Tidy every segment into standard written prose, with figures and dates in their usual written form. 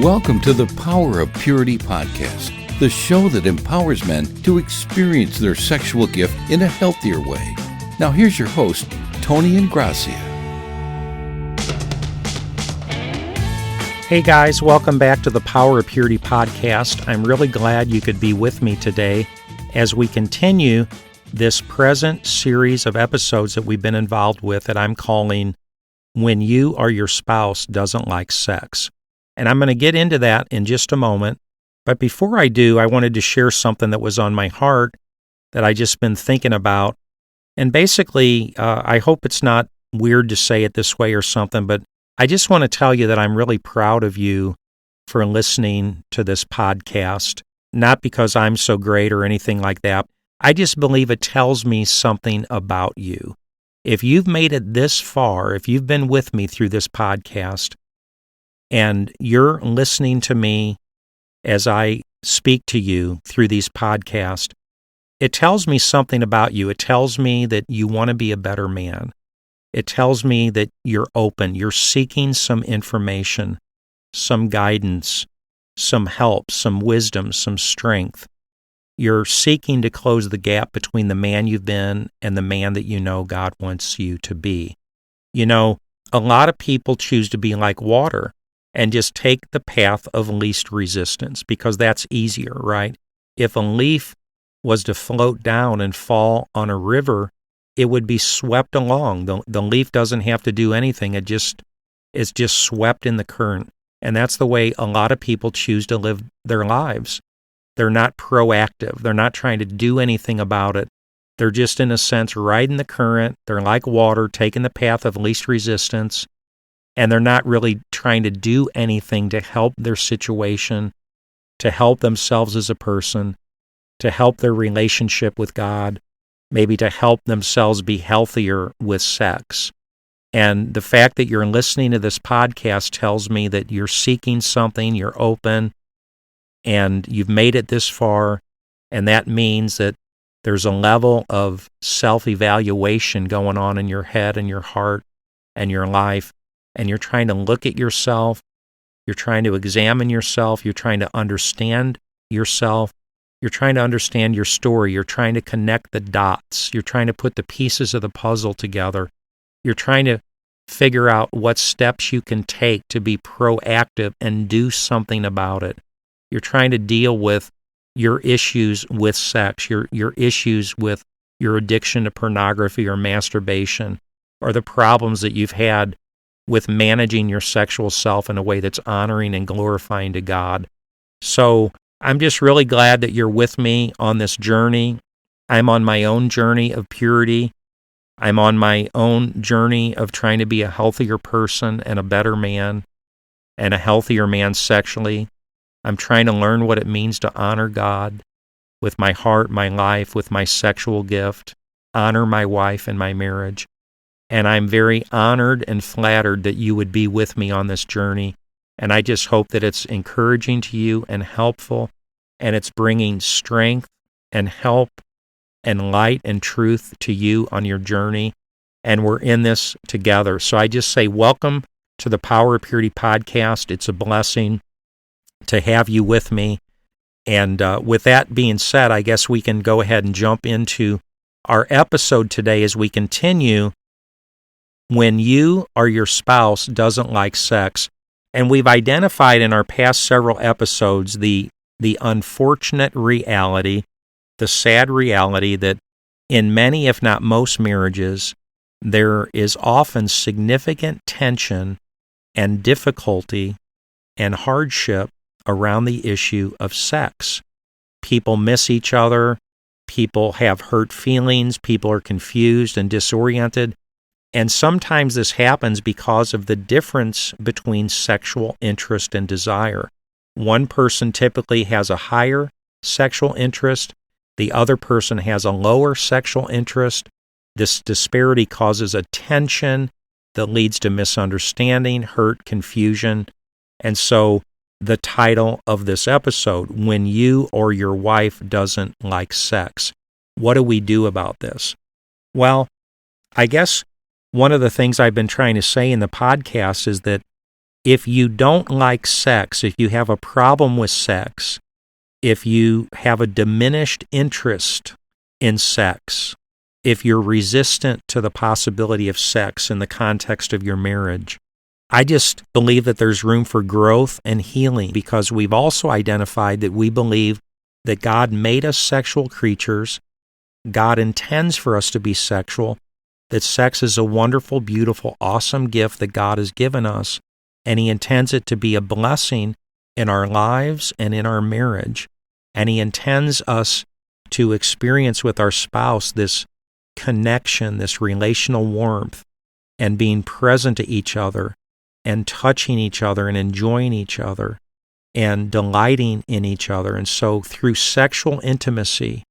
Welcome to the Power of Purity podcast, the show that empowers men to experience their sexual gift in a healthier way. Now here's your host, Tony Ingracia. Hey guys, welcome back to the Power of Purity podcast. I'm really glad you could be with me today as we continue this present series of episodes that we've been involved with that I'm calling When You or Your Spouse Doesn't Like Sex. And I'm going to get into that in just a moment. But before I do, I wanted to share something that was on my heart that I just been thinking about. And basically, I hope it's not weird to say it this way or something, but I just want to tell you that I'm really proud of you for listening to this podcast. Not because I'm so great or anything like that. I just believe it tells me something about you. If you've made it this far, if you've been with me through this podcast, and you're listening to me as I speak to you through these podcasts, it tells me something about you. It tells me that you want to be a better man. It tells me that you're open. You're seeking some information, some guidance, some help, some wisdom, some strength. You're seeking to close the gap between the man you've been and the man that you know God wants you to be. You know, a lot of people choose to be like water and just take the path of least resistance because that's easier, right? If a leaf was to float down and fall on a river, it would be swept along. The leaf doesn't have to do anything. It's just swept in the current. And that's the way a lot of people choose to live their lives. They're not proactive. They're not trying to do anything about it. They're just, in a sense, riding the current. They're like water, taking the path of least resistance. And they're not really trying to do anything to help their situation, to help themselves as a person, to help their relationship with God, maybe to help themselves be healthier with sex. And the fact that you're listening to this podcast tells me that you're seeking something, you're open, and you've made it this far, and that means that there's a level of self-evaluation going on in your head and your heart and your life. And you're trying to look at yourself, you're trying to examine yourself, you're trying to understand yourself, you're trying to understand your story, you're trying to connect the dots, you're trying to put the pieces of the puzzle together, you're trying to figure out what steps you can take to be proactive and do something about it. You're trying to deal with your issues with sex, your issues with your addiction to pornography or masturbation, or the problems that you've had with managing your sexual self in a way that's honoring and glorifying to God. So I'm just really glad that you're with me on this journey. I'm on my own journey of purity. I'm on my own journey of trying to be a healthier person and a better man and a healthier man sexually. I'm trying to learn what it means to honor God with my heart, my life, with my sexual gift, honor my wife and my marriage. And I'm very honored and flattered that you would be with me on this journey. And I just hope that it's encouraging to you and helpful, and it's bringing strength and help and light and truth to you on your journey. And we're in this together. So I just say welcome to the Power of Purity podcast. It's a blessing to have you with me. And with that being said, I guess we can go ahead and jump into our episode today as we continue When You or Your Spouse Doesn't Like Sex. And we've identified in our past several episodes the unfortunate reality, the sad reality that in many, if not most marriages, there is often significant tension and difficulty and hardship around the issue of sex. People miss each other, people have hurt feelings, people are confused and disoriented. And sometimes this happens because of the difference between sexual interest and desire. One person typically has a higher sexual interest, the other person has a lower sexual interest. This disparity causes a tension that leads to misunderstanding, hurt, confusion. And so the title of this episode, When You or Your Wife Doesn't Like Sex. What do we do about this? Well, I guess one of the things I've been trying to say in the podcast is that If you don't like sex, if you have a problem with sex, if you have a diminished interest in sex, if you're resistant to the possibility of sex in the context of your marriage, I just believe that there's room for growth and healing, because we've also identified that we believe that God made us sexual creatures. God intends for us to be sexual, that sex is a wonderful, beautiful, awesome gift that God has given us, and He intends it to be a blessing in our lives and in our marriage. And He intends us to experience with our spouse this connection, this relational warmth, and being present to each other, and touching each other, and enjoying each other, and delighting in each other. And so through sexual intimacy,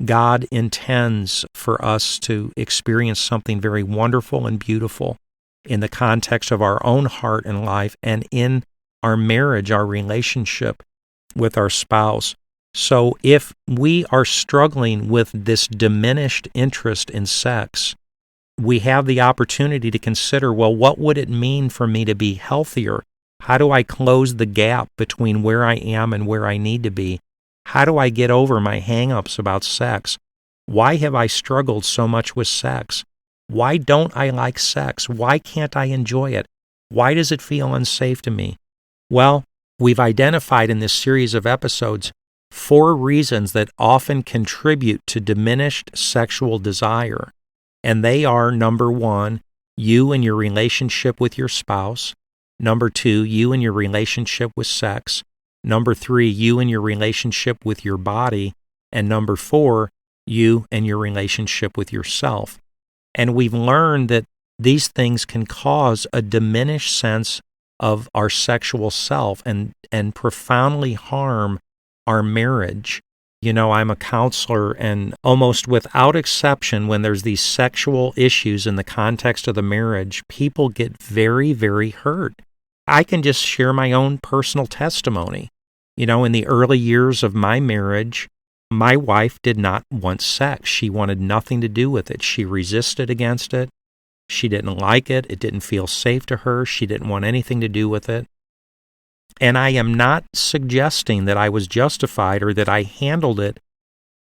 God intends for us to experience something very wonderful and beautiful in the context of our own heart and life, and in our marriage, our relationship with our spouse. So if we are struggling with this diminished interest in sex, we have the opportunity to consider, well, what would it mean for me to be healthier? How do I close the gap between where I am and where I need to be? How do I get over my hang-ups about sex? Why have I struggled so much with sex? Why don't I like sex? Why can't I enjoy it? Why does it feel unsafe to me? Well, we've identified in this series of episodes 4 reasons that often contribute to diminished sexual desire. And they are, number 1, you and your relationship with your spouse. Number 2, you and your relationship with sex. Number 3, you and your relationship with your body. And number 4, you and your relationship with yourself. And we've learned that these things can cause a diminished sense of our sexual self and profoundly harm our marriage. You know, I'm a counselor, and almost without exception, when there's these sexual issues in the context of the marriage, people get very, very hurt. I can just share my own personal testimony. You know, in the early years of my marriage, my wife did not want sex. She wanted nothing to do with it. She resisted against it. She didn't like it. It didn't feel safe to her. She didn't want anything to do with it. And I am not suggesting that I was justified or that I handled it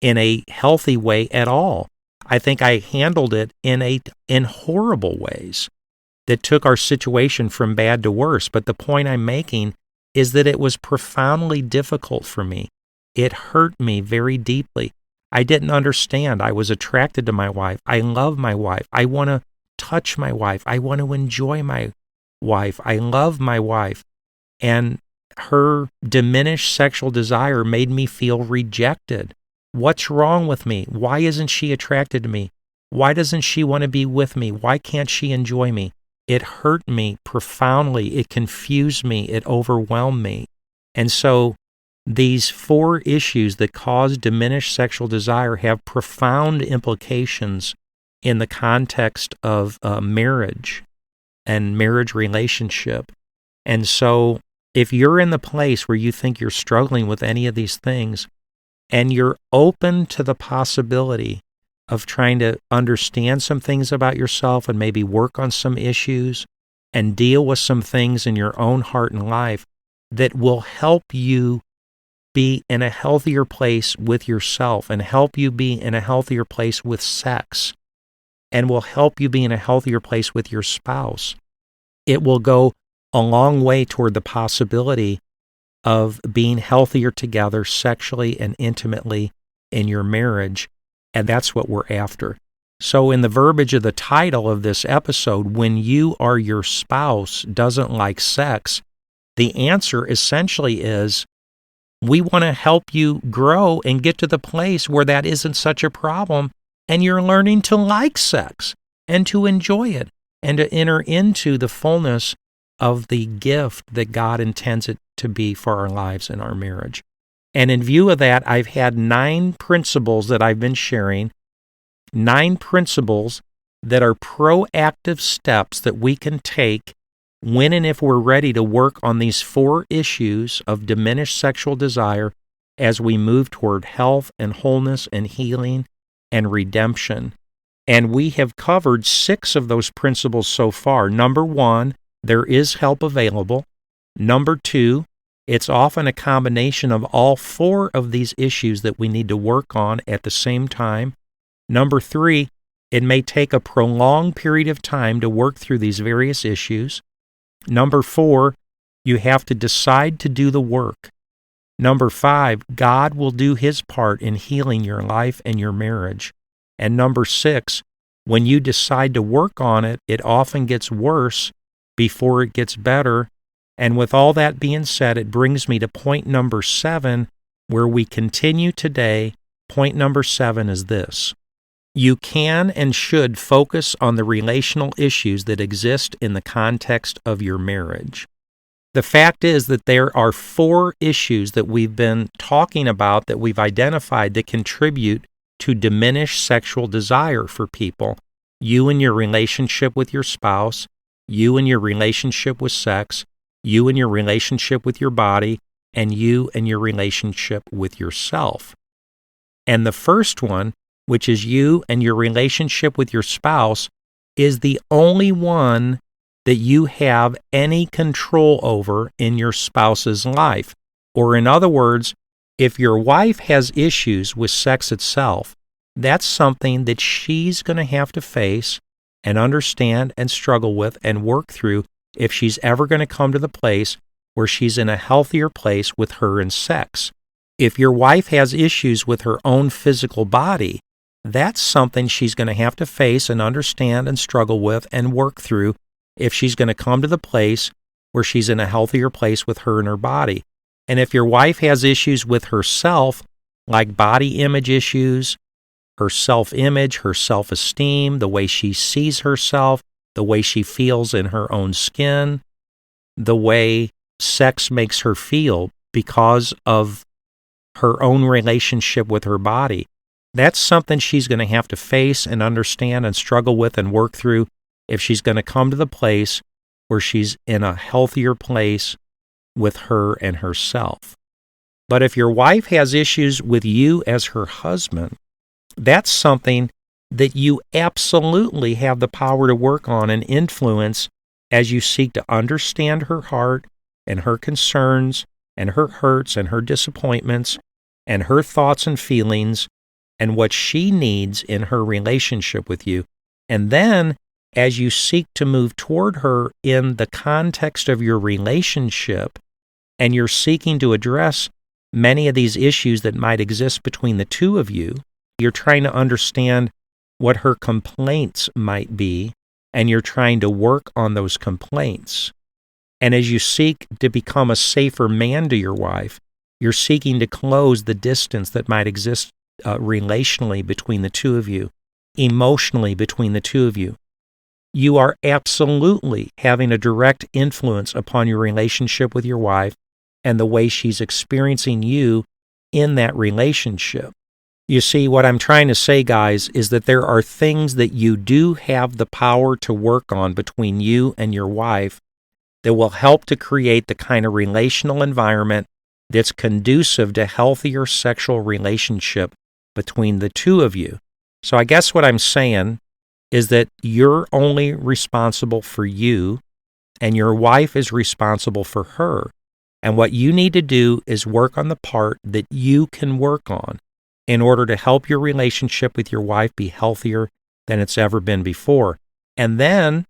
in a healthy way at all. I think I handled it in horrible ways that took our situation from bad to worse. But the point I'm making is that it was profoundly difficult for me. It hurt me very deeply. I didn't understand. I was attracted to my wife. I love my wife. I want to touch my wife. I want to enjoy my wife. I love my wife. And her diminished sexual desire made me feel rejected. What's wrong with me? Why isn't she attracted to me? Why doesn't she want to be with me? Why can't she enjoy me? It hurt me profoundly. It confused me. It overwhelmed me. And so these 4 issues that cause diminished sexual desire have profound implications in the context of marriage and marriage relationship. And so if you're in the place where you think you're struggling with any of these things, and you're open to the possibility of trying to understand some things about yourself and maybe work on some issues and deal with some things in your own heart and life that will help you be in a healthier place with yourself and help you be in a healthier place with sex and will help you be in a healthier place with your spouse, it will go a long way toward the possibility of being healthier together sexually and intimately in your marriage, and that's what we're after. So in the verbiage of the title of this episode, when you or your spouse doesn't like sex, the answer essentially is, we want to help you grow and get to the place where that isn't such a problem, and you're learning to like sex and to enjoy it and to enter into the fullness of the gift that God intends it to be for our lives and our marriage. And in view of that, I've had 9 principles that I've been sharing, 9 principles that are proactive steps that we can take when and if we're ready to work on these 4 issues of diminished sexual desire as we move toward health and wholeness and healing and redemption. And we have covered 6 of those principles so far. Number 1, there is help available. Number 2, it's often a combination of all 4 of these issues that we need to work on at the same time. Number 3, it may take a prolonged period of time to work through these various issues. Number 4, you have to decide to do the work. Number 5, God will do His part in healing your life and your marriage. And number 6, when you decide to work on it, it often gets worse before it gets better. And with all that being said, it brings me to point number 7, where we continue today. Point number 7 is this: you can and should focus on the relational issues that exist in the context of your marriage. The fact is that there are 4 issues that we've been talking about, that we've identified, that contribute to diminished sexual desire for people. You and your relationship with your spouse, you and your relationship with sex, you and your relationship with your body, and you and your relationship with yourself. And the first one, which is you and your relationship with your spouse, is the only one that you have any control over in your spouse's life. Or in other words, if your wife has issues with sex itself, that's something that she's going to have to face and understand and struggle with and work through if she's ever going to come to the place where she's in a healthier place with her and sex. If your wife has issues with her own physical body, that's something she's going to have to face and understand and struggle with and work through if she's going to come to the place where she's in a healthier place with her and her body. And if your wife has issues with herself, like body image issues, her self-image, her self-esteem, the way she sees herself, the way she feels in her own skin, the way sex makes her feel because of her own relationship with her body, that's something she's going to have to face and understand and struggle with and work through if she's going to come to the place where she's in a healthier place with her and herself. But if your wife has issues with you as her husband, that's something that you absolutely have the power to work on and influence as you seek to understand her heart and her concerns and her hurts and her disappointments and her thoughts and feelings and what she needs in her relationship with you. And then, as you seek to move toward her in the context of your relationship, and you're seeking to address many of these issues that might exist between the two of you, you're trying to understand what her complaints might be, and you're trying to work on those complaints. And as you seek to become a safer man to your wife, you're seeking to close the distance that might exist relationally between the two of you, emotionally between the two of you. You are absolutely having a direct influence upon your relationship with your wife and the way she's experiencing you in that relationship. You see, what I'm trying to say, guys, is that there are things that you do have the power to work on between you and your wife that will help to create the kind of relational environment that's conducive to healthier sexual relationship between the two of you. So I guess what I'm saying is that you're only responsible for you, and your wife is responsible for her. And what you need to do is work on the part that you can work on in order to help your relationship with your wife be healthier than it's ever been before. And then,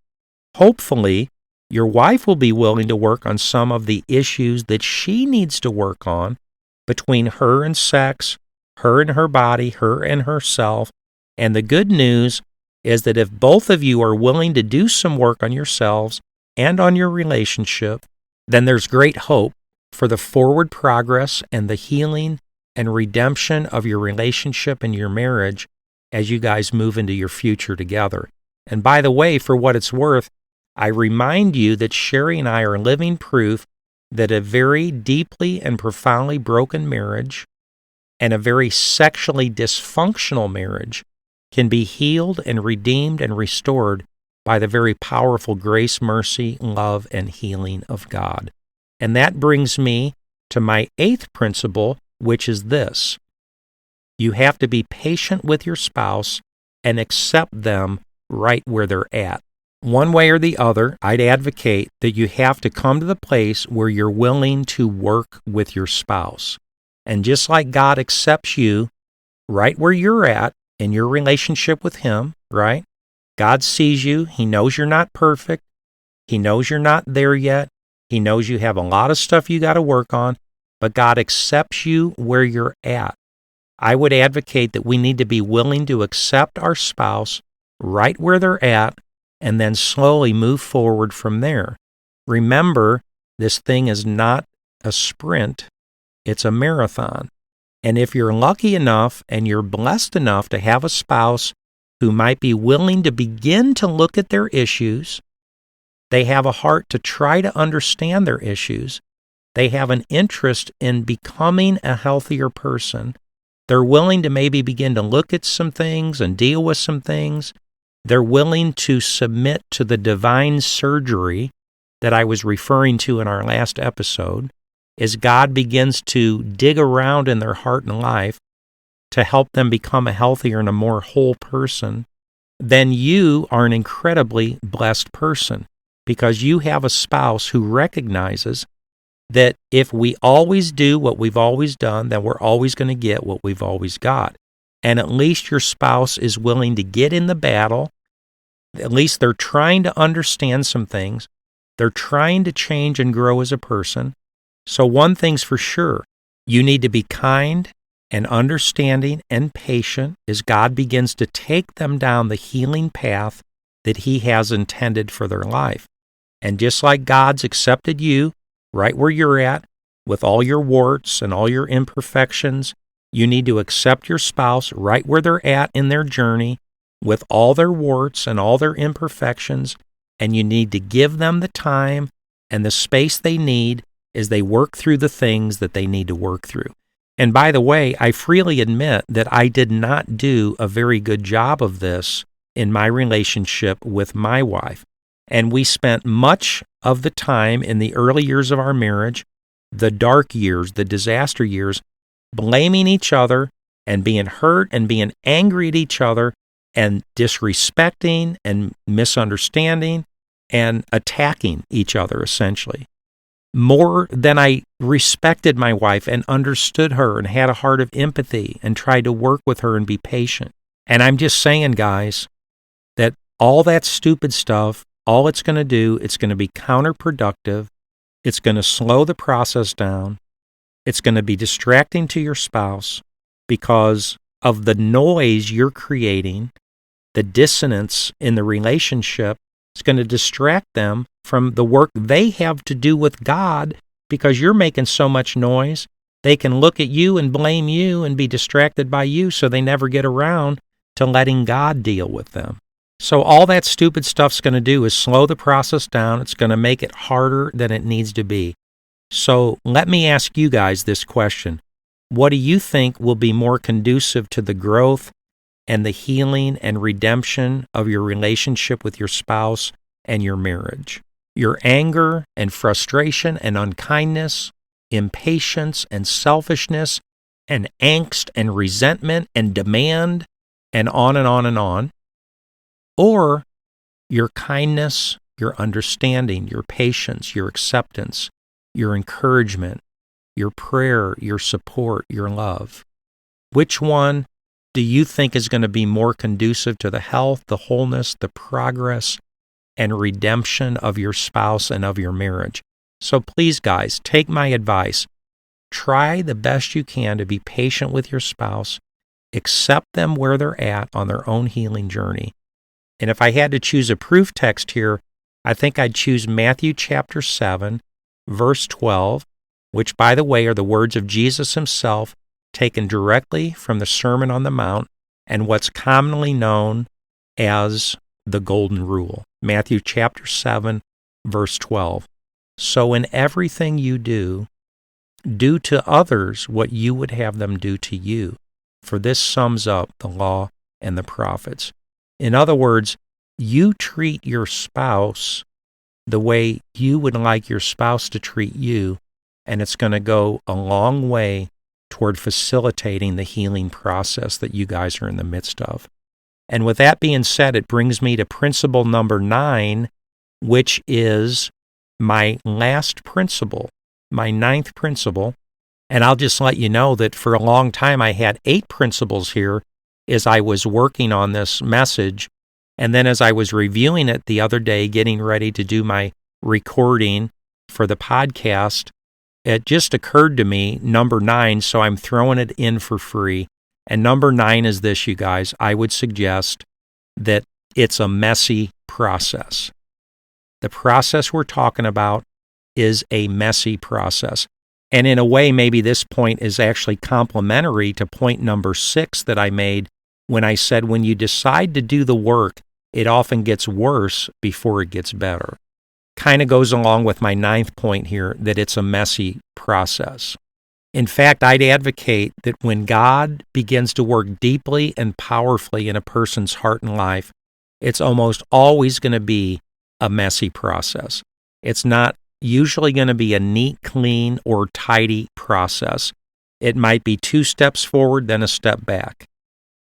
hopefully, your wife will be willing to work on some of the issues that she needs to work on between her and sex, her and her body, her and herself. And the good news is that if both of you are willing to do some work on yourselves and on your relationship, then there's great hope for the forward progress and the healing and redemption of your relationship and your marriage as you guys move into your future together. And by the way, for what it's worth, I remind you that Sherry and I are living proof that a very deeply and profoundly broken marriage and a very sexually dysfunctional marriage can be healed and redeemed and restored by the very powerful grace, mercy, love, and healing of God. And that brings me to my 8th principle, which is this: you have to be patient with your spouse and accept them right where they're at. one way or the other, I'd advocate that you have to come to the place where you're willing to work with your spouse. And just like God accepts you right where you're at in your relationship with Him, right? God sees you. He knows you're not perfect. He knows you're not there yet. He knows you have a lot of stuff you got to work on, but God accepts you where you're at. I would advocate that we need to be willing to accept our spouse right where they're at and then slowly move forward from there. Remember, this thing is not a sprint, it's a marathon. And if you're lucky enough and you're blessed enough to have a spouse who might be willing to begin to look at their issues, they have a heart to try to understand their issues, they have an interest in becoming a healthier person, they're willing to maybe begin to look at some things and deal with some things, they're willing to submit to the divine surgery that I was referring to in our last episode, as God begins to dig around in their heart and life to help them become a healthier and a more whole person, then you are an incredibly blessed person because you have a spouse who recognizes that if we always do what we've always done, then we're always going to get what we've always got. And at least your spouse is willing to get in the battle. At least they're trying to understand some things. They're trying to change and grow as a person. So one thing's for sure, you need to be kind and understanding and patient as God begins to take them down the healing path that He has intended for their life. And just like God's accepted you right where you're at, with all your warts and all your imperfections, you need to accept your spouse right where they're at in their journey, with all their warts and all their imperfections, and you need to give them the time and the space they need as they work through the things that they need to work through. And by the way, I freely admit that I did not do a very good job of this in my relationship with my wife. And we spent much of the time in the early years of our marriage, the dark years, the disaster years, blaming each other and being hurt and being angry at each other and disrespecting and misunderstanding and attacking each other, essentially. More than I respected my wife and understood her and had a heart of empathy and tried to work with her and be patient. And I'm just saying, guys, that all that stupid stuff, all it's going to do, it's going to be counterproductive. It's going to slow the process down. It's going to be distracting to your spouse because of the noise you're creating, the dissonance in the relationship. It's going to distract them from the work they have to do with God because you're making so much noise. They can look at you and blame you and be distracted by you, so they never get around to letting God deal with them. So all that stupid stuff's going to do is slow the process down. It's going to make it harder than it needs to be. So let me ask you guys this question. What do you think will be more conducive to the growth and the healing and redemption of your relationship with your spouse and your marriage? Your anger and frustration and unkindness, impatience and selfishness and angst and resentment and demand and on and on and on. Or your kindness, your understanding, your patience, your acceptance, your encouragement, your prayer, your support, your love. Which one do you think is going to be more conducive to the health, the wholeness, the progress, and redemption of your spouse and of your marriage? So please, guys, take my advice. Try the best you can to be patient with your spouse. Accept them where they're at on their own healing journey. And if I had to choose a proof text here, I think I'd choose Matthew chapter 7, verse 12, which, by the way, are the words of Jesus himself, taken directly from the Sermon on the Mount and what's commonly known as the Golden Rule. Matthew chapter 7, verse 12. So in everything you do, do to others what you would have them do to you, for this sums up the law and the prophets. In other words, you treat your spouse the way you would like your spouse to treat you, and it's going to go a long way toward facilitating the healing process that you guys are in the midst of. And with that being said, it brings me to principle number 9, which is my last principle, my 9th principle. And I'll just let you know that for a long time I had 8 principles here as I was working on this message. And then as I was reviewing it the other day, getting ready to do my recording for the podcast, it just occurred to me, number 9, so I'm throwing it in for free. And number 9 is this, you guys. I would suggest that it's a messy process. The process we're talking about is a messy process. And in a way, maybe this point is actually complementary to point number 6 that I made when I said when you decide to do the work, it often gets worse before it gets better. Kind of goes along with my 9th point here, that it's a messy process. In fact, I'd advocate that when God begins to work deeply and powerfully in a person's heart and life, it's almost always going to be a messy process. It's not usually going to be a neat, clean, or tidy process. It might be 2 steps forward, then a step back,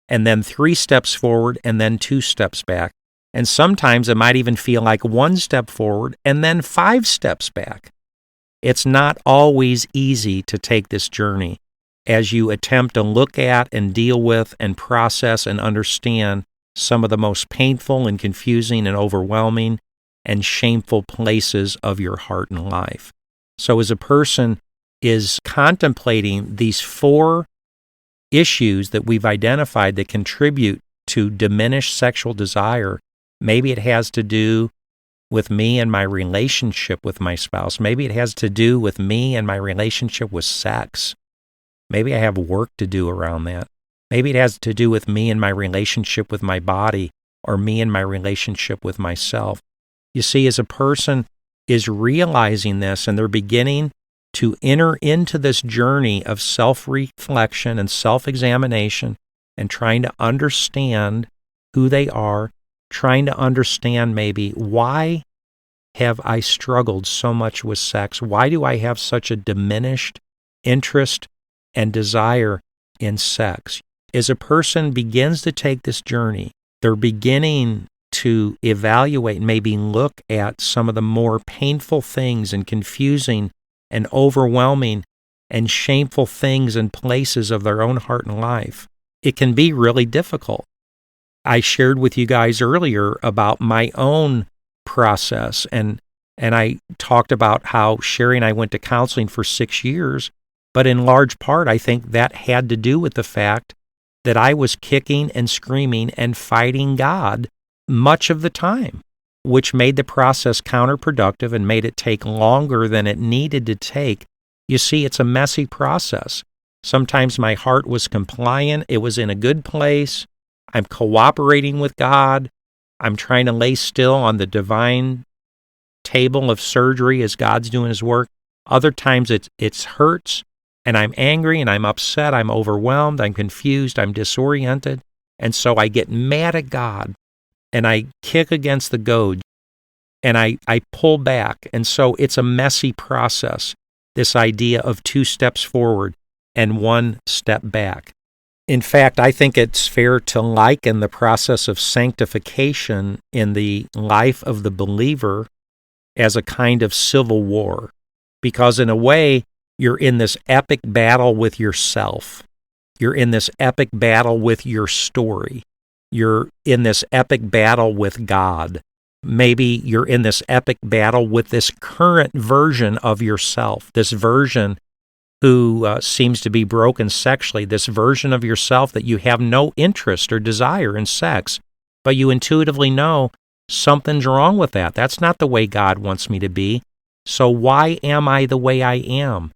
and then 3 steps forward, and then 2 steps back. And sometimes it might even feel like 1 step forward and then 5 steps back. It's not always easy to take this journey as you attempt to look at and deal with and process and understand some of the most painful and confusing and overwhelming and shameful places of your heart and life. So as a person is contemplating these 4 issues that we've identified that contribute to diminished sexual desire, maybe it has to do with me and my relationship with my spouse. Maybe it has to do with me and my relationship with sex. Maybe I have work to do around that. Maybe it has to do with me and my relationship with my body, or me and my relationship with myself. You see, as a person is realizing this and they're beginning to enter into this journey of self-reflection and self-examination and trying to understand who they are, trying to understand maybe why have I struggled so much with sex? Why do I have such a diminished interest and desire in sex? As a person begins to take this journey, they're beginning to evaluate and maybe look at some of the more painful things and confusing and overwhelming and shameful things and places of their own heart and life. It can be really difficult. I shared with you guys earlier about my own process, and I talked about how Sherry and I went to counseling for 6 years, but in large part, I think that had to do with the fact that I was kicking and screaming and fighting God much of the time, which made the process counterproductive and made it take longer than it needed to take. You see, it's a messy process. Sometimes my heart was compliant. It was in a good place. I'm cooperating with God. I'm trying to lay still on the divine table of surgery as God's doing His work. Other times it hurts, and I'm angry, and I'm upset, I'm overwhelmed, I'm confused, I'm disoriented. And so I get mad at God, and I kick against the goad, and I pull back. And so it's a messy process, this idea of 2 steps forward and 1 step back. In fact, I think it's fair to liken the process of sanctification in the life of the believer as a kind of civil war, because in a way, you're in this epic battle with yourself. You're in this epic battle with your story. You're in this epic battle with God. Maybe you're in this epic battle with this current version of yourself, this version who seems to be broken sexually, this version of yourself that you have no interest or desire in sex, but you intuitively know something's wrong with that. That's not the way God wants me to be. So why am I the way I am?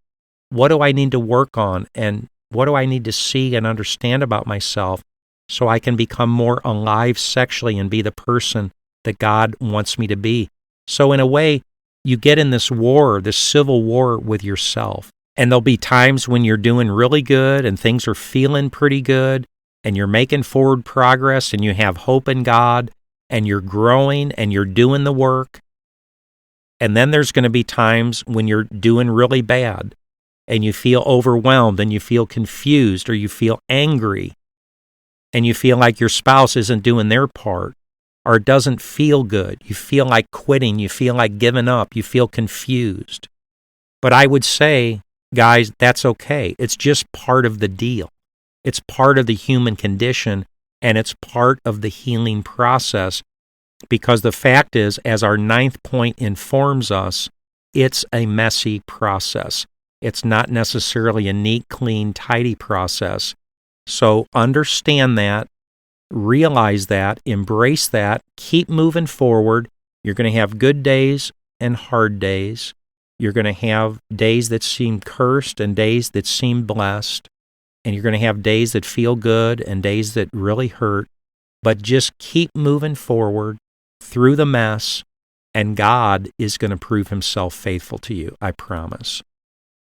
What do I need to work on, and what do I need to see and understand about myself so I can become more alive sexually and be the person that God wants me to be? So in a way, you get in this war, this civil war with yourself. And there'll be times when you're doing really good and things are feeling pretty good and you're making forward progress and you have hope in God and you're growing and you're doing the work. And then there's going to be times when you're doing really bad and you feel overwhelmed and you feel confused or you feel angry and you feel like your spouse isn't doing their part, or it doesn't feel good, you feel like quitting, you feel like giving up, you feel confused. But I would say, guys, that's okay. It's just part of the deal. It's part of the human condition, and it's part of the healing process, because the fact is, as our 9th point informs us, it's a messy process. It's not necessarily a neat, clean, tidy process. So understand that, realize that, embrace that, keep moving forward. You're going to have good days and hard days. You're going to have days that seem cursed and days that seem blessed. And you're going to have days that feel good and days that really hurt. But just keep moving forward through the mess, and God is going to prove himself faithful to you, I promise.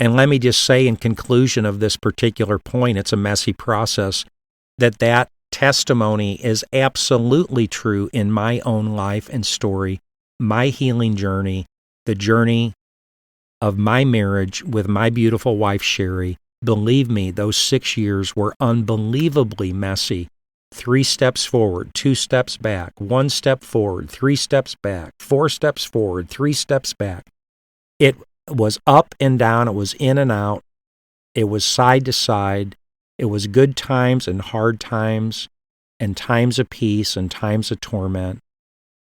And let me just say in conclusion of this particular point, it's a messy process, that testimony is absolutely true in my own life and story, my healing journey, the journey of my marriage with my beautiful wife, Sherry. Believe me, those 6 years were unbelievably messy. 3 steps forward, 2 steps back, 1 step forward, 3 steps back, 4 steps forward, 3 steps back. It was up and down. It was in and out. It was side to side. It was good times and hard times, and times of peace and times of torment.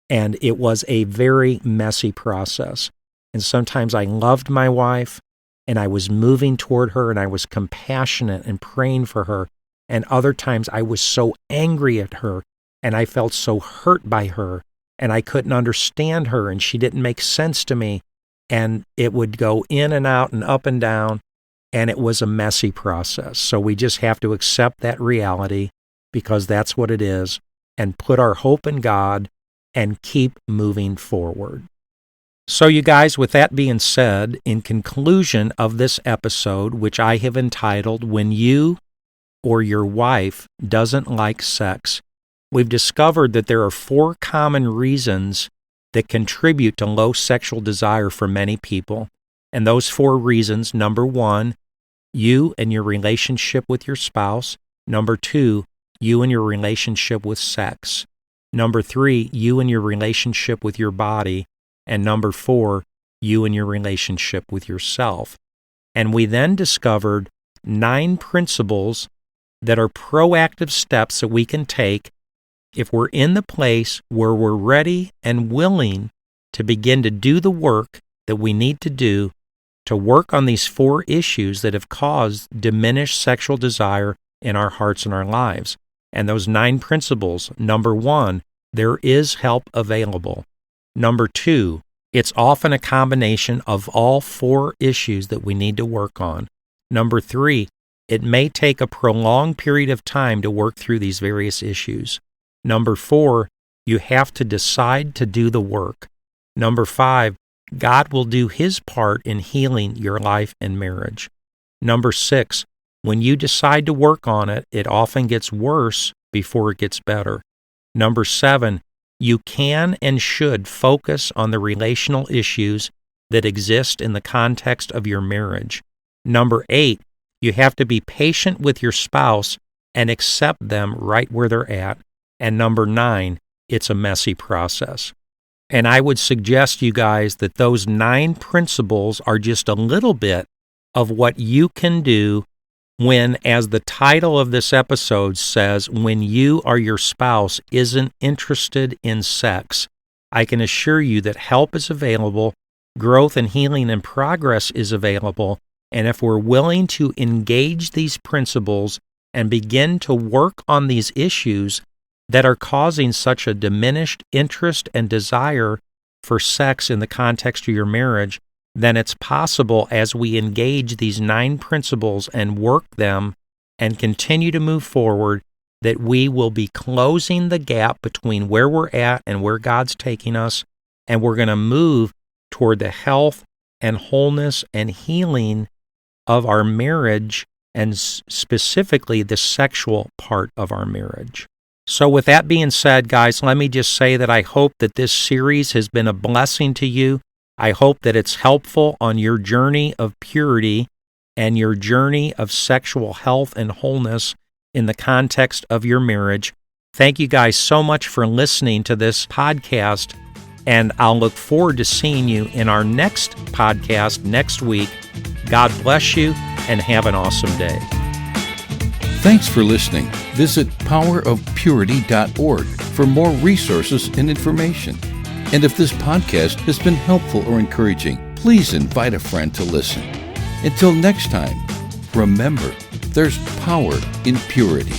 And it was a very messy process. And sometimes I loved my wife, and I was moving toward her, and I was compassionate and praying for her. And other times I was so angry at her, and I felt so hurt by her, and I couldn't understand her, and she didn't make sense to me. And it would go in and out and up and down, and it was a messy process. So we just have to accept that reality, because that's what it is, and put our hope in God and keep moving forward. So you guys, with that being said, in conclusion of this episode, which I have entitled, When You or Your Wife Doesn't Like Sex, we've discovered that there are 4 common reasons that contribute to low sexual desire for many people. And those 4 reasons: number 1, you and your relationship with your spouse; number 2, you and your relationship with sex; number 3, you and your relationship with your body; and number 4, you and your relationship with yourself. And we then discovered 9 principles that are proactive steps that we can take if we're in the place where we're ready and willing to begin to do the work that we need to do to work on these 4 issues that have caused diminished sexual desire in our hearts and our lives. And those 9 principles: number 1, there is help available. Number 2, it's often a combination of all 4 issues that we need to work on. Number 3, it may take a prolonged period of time to work through these various issues. Number 4, you have to decide to do the work. Number 5, God will do His part in healing your life and marriage. Number 6, when you decide to work on it, it often gets worse before it gets better. Number 7, you can and should focus on the relational issues that exist in the context of your marriage. Number 8, you have to be patient with your spouse and accept them right where they're at. And number 9, it's a messy process. And I would suggest, you guys, that those 9 principles are just a little bit of what you can do when, as the title of this episode says, when you or your spouse isn't interested in sex. I can assure you that help is available, growth and healing and progress is available, and if we're willing to engage these principles and begin to work on these issues that are causing such a diminished interest and desire for sex in the context of your marriage, then it's possible, as we engage these 9 principles and work them and continue to move forward, that we will be closing the gap between where we're at and where God's taking us, and we're going to move toward the health and wholeness and healing of our marriage, and specifically the sexual part of our marriage. So with that being said, guys, let me just say that I hope that this series has been a blessing to you. I hope that it's helpful on your journey of purity and your journey of sexual health and wholeness in the context of your marriage. Thank you guys so much for listening to this podcast, and I'll look forward to seeing you in our next podcast next week. God bless you, and have an awesome day. Thanks for listening. Visit powerofpurity.org for more resources and information. And if this podcast has been helpful or encouraging, please invite a friend to listen. Until next time, remember, there's power in purity.